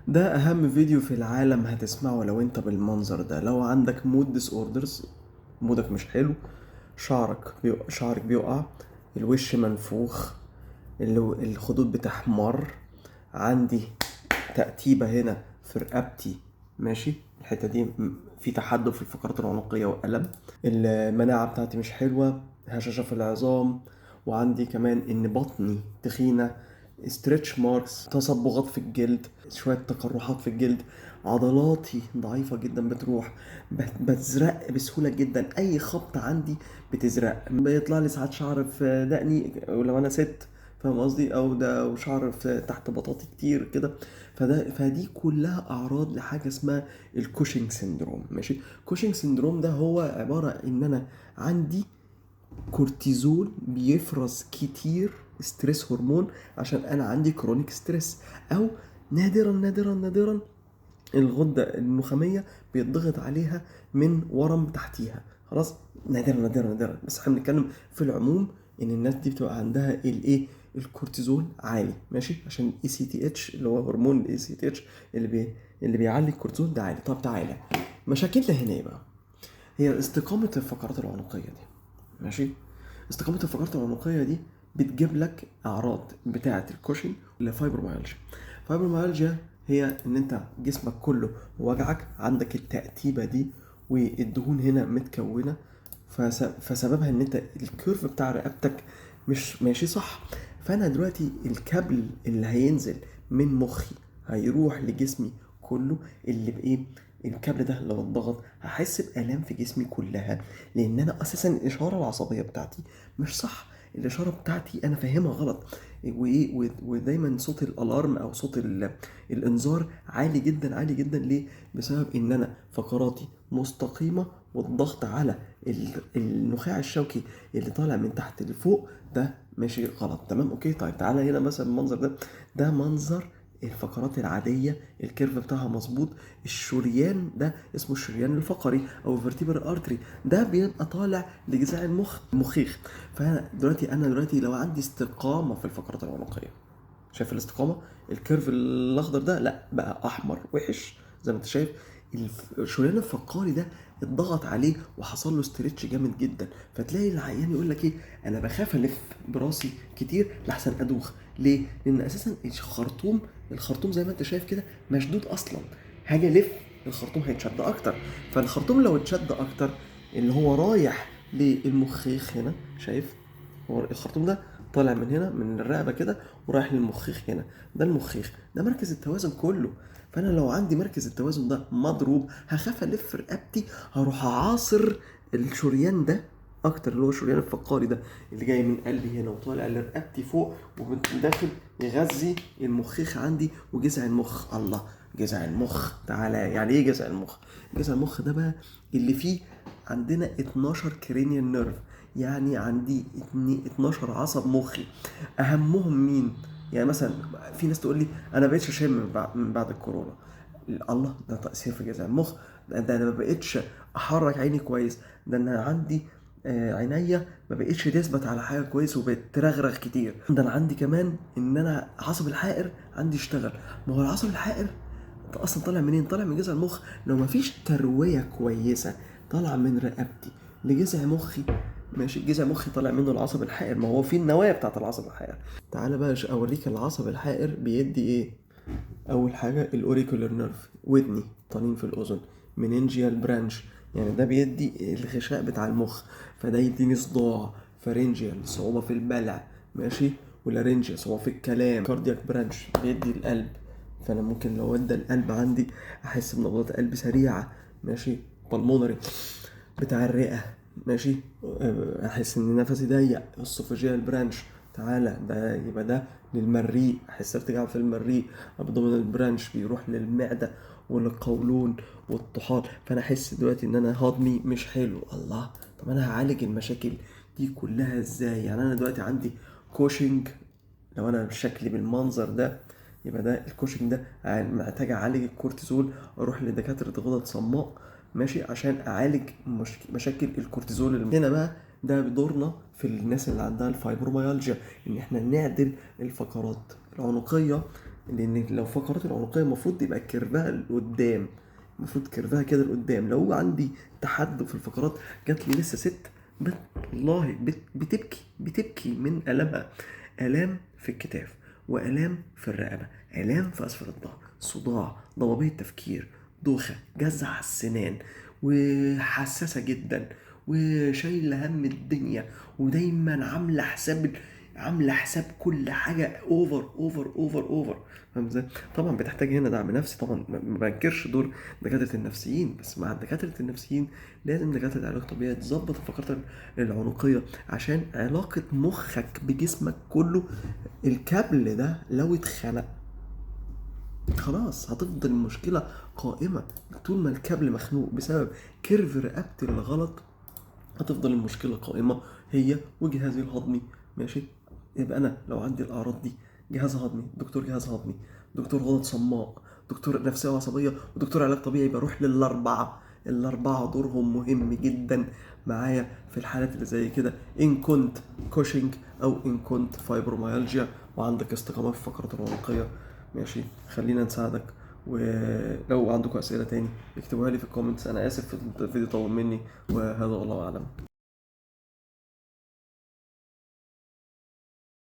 ده اهم فيديو في العالم هتسمعه لو انت بالمنظر ده. لو عندك مود ديس اوردرز، مودك مش حلو، شعرك بيقع، الوش منفوخ، الخدود بتحمر، عندي تأتيبة هنا في رقبتي، ماشي، الحتة دي في تحدب في الفقرات العنقية وألم، المناعة بتاعتي مش حلوة، هشاشة في العظام، وعندي كمان ان بطني تخينة، ستريتش ماركس، تصبغات في الجلد، شوية تقرحات في الجلد، عضلاتي ضعيفة جدا بتروح، بتزرق بسهولة جدا، اي خبطة عندي بتزرق، بيطلع لي ساعات شعر في دقني ولو انا ست، فاهم قصدي، او ده وشعر في تحت بطاطي كتير كده. فدي كلها اعراض لحاجه اسمها الكوشنج سيندروم. ماشي، كوشنج سيندروم ده هو عباره ان انا عندي كورتيزول بيفرز كتير، ستريس هرمون، عشان انا عندي كرونيك ستريس، او نادرا نادرا نادرا الغده النخاميه بيتضغط عليها من ورم تحتيها. خلاص، نادرا نادرا نادرا، بس احنا بنتكلم في العموم ان الناس دي بتبقى عندها الايه، الكورتيزول عالي، ماشي، عشان الاي سي تي اتش اللي هو هرمون الاي سي تي اتش اللي بيعلي الكورتيزول ده عالي. طب تعالى، مشاكلنا هنا ايه بقى؟ هي استقامه الفقرات العنقيه دي، ماشي، استقامه الفقرات العنقيه دي بتجيب لك اعراض بتاعه الكوشن لفايبروميالجيا. فايبروميالجيا هي ان انت جسمك كله وجعك، عندك التأتيبة دي والدهون هنا متكونة، فسببها ان انت الكيرف بتاع رقبتك مش ماشي صح. فانا دلوقتي الكابل اللي هينزل من مخي هيروح لجسمي كله، اللي بايه، الكابل ده لو اتضغط هحس بآلام في جسمي كلها، لان انا اساسا الاشارة العصبية بتاعتي مش صح، الاشارة بتاعتي انا فاهمها غلط. ودايما صوت الالارم او صوت الانذار عالي جدا عالي جدا. ليه؟ بسبب ان انا فقراتي مستقيمه، والضغط على النخاع الشوكي اللي طالع من تحت لفوق ده ماشي غلط. تمام، اوكي، طيب تعالى هنا مثلا المنظر ده منظر الفقرات العادية، الكيرف بتاعها مظبوط، الشريان ده اسمه الشريان الفقري او vertebral artery، ده بيبقى طالع لجذع المخيخ. انا دلوقتي لو عندي استقامة في الفقرات العنقية، شايف الاستقامه، الكيرف الاخضر ده لا بقى احمر وحش زي ما انت شايف. الشريان الفقاري ده اتضغط عليه وحصل له ستريتش جامد جدا، فتلاقي العيان يقول لك ايه، انا بخاف الف براسي كتير لحسن ادوخ. ليه؟ لان اساسا الخرطوم زي ما انت شايف كده مشدود اصلا، هاجي الف الخرطوم هيتشد اكتر، فالخرطوم لو اتشد اكتر اللي هو رايح للمخيخ هنا، شايف، هو الخرطوم ده طالع من هنا من الرقبه كده ورايح للمخيخ هنا، ده المخيخ ده مركز التوازن كله. فانا لو عندي مركز التوازن ده مضروب هخاف الف رقبتي، هروح اعاصر الشريان ده اكتر، اللي هو الشريان الفقاري ده اللي جاي من قلبي هنا وطالع لرقبتي فوق وداخل يغذي المخيخ عندي وجذع المخ. الله، جذع المخ، تعالى، يعني ايه جذع المخ؟ جذع المخ ده بقى اللي فيه عندنا 12 كرينيال نيرف، يعني عندي 12 عصب مخي، اهمهم مين؟ يعني مثلا في ناس تقول لي انا بقيتش اشم من بعد الكورونا. الله، ده تأثير في جذع المخ، ده انا ما بقيتش احرك عيني كويس، ده انا عندي عينيا ما بقتش تثبت على حاجه كويس وبقت ترغرغ كتير، ده انا عندي كمان ان انا عصب الحائر عندي اشتغل. ما هو العصب الحائر ده اصلا طالع منين؟ طالع من جذع المخ. لو ما فيش ترويه كويسه طالعه من رقبتي لجذع مخي، ماشي، جذع مخي طالع منه العصب الحائر، ما هو في النوايا بتاعت العصب الحائر. تعالى بقى اوريك العصب الحائر بيدي ايه. اول حاجه الاوريكولر نيرف، ودني، طنين في الاذن، مننجيال برانش، يعني ده بيدي الغشاء بتاع المخ، فده يديني صداع، فارنجيال صعوبه في البلع، ماشي، ولارنجيال صعوبه في الكلام، كاردياك برانش بيدي القلب، فانا ممكن لو ادى القلب عندي احس بنبضات قلب سريعه، ماشي، بالمونري بتاع الرئه، ماشي، احس ان نفسي ضيق، السوفاجيال برانش، تعالى ده يبقى ده للمريء، احس ارتجاع في المريء، ابدومينال برانش بيروح للمعده والقولون والطحال، فانا احس دلوقتي ان انا هضمي مش حلو. الله، طب انا هعالج المشاكل دي كلها ازاي؟ يعني انا دلوقتي عندي كوشنج، لو انا شكلي بالمنظر ده يبقى ده الكوشنج ده محتاج اعالج الكورتيزول، اروح لدكاتره غدد صماء، ماشي، عشان اعالج مشاكل الكورتيزول هنا بقى ده بدورنا في الناس اللي عندها الفايبروميالجيا، ان احنا نعدل الفقرات العنقيه لان لو فقرات العنقيه المفروض يبقى كيرفها لقدام، المفروض كيرفها كده لقدام. لو عندي تحدب في الفقرات، جات لي لسه ست والله بتبكي من ألمها، آلام في الكتاف، وآلام في الرقبة، آلام في أسفل الظهر، صداع، ضبابية تفكير، دوخة، جزع على السنان، وحساسة جدا، وشايلة هم الدنيا، ودايما عاملة حساب كل حاجة اوفر اوفر اوفر اوفر. فاهم ازاي؟ طبعا بتحتاج هنا دعم نفسي. طبعا ما بنكرش دور دكاترة النفسيين، بس مع دكاترة النفسيين لازم دكاترة علاج طبيعي تظبط الفقرات العنقية، عشان علاقة مخك بجسمك كله. الكابل ده لو اتخنق خلاص هتفضل المشكلة قائمة. طول ما الكابل مخنوق بسبب كيرف رقبتي الغلط هتفضل المشكلة قائمة، هي وجهازي الهضمي. ماشي؟ يبقى أنا لو عندي الأعراض دي، جهاز هضمي، دكتور جهاز هضمي، دكتور غدد صماء، دكتور نفسية وعصبية، ودكتور علاج طبيعي، بروح للأربعة. الأربعة دورهم مهم جدا معايا في الحالات اللي زي كده، إن كنت كوشنج أو إن كنت فايبروميالجيا وعندك استقامة في الفقرات العنقية. ماشي؟ خلينا نساعدك. ولو عندكم أسئلة تاني اكتبوها لي في الكومنتس. أنا آسف في الفيديو طول مني، وهذا والله أعلم.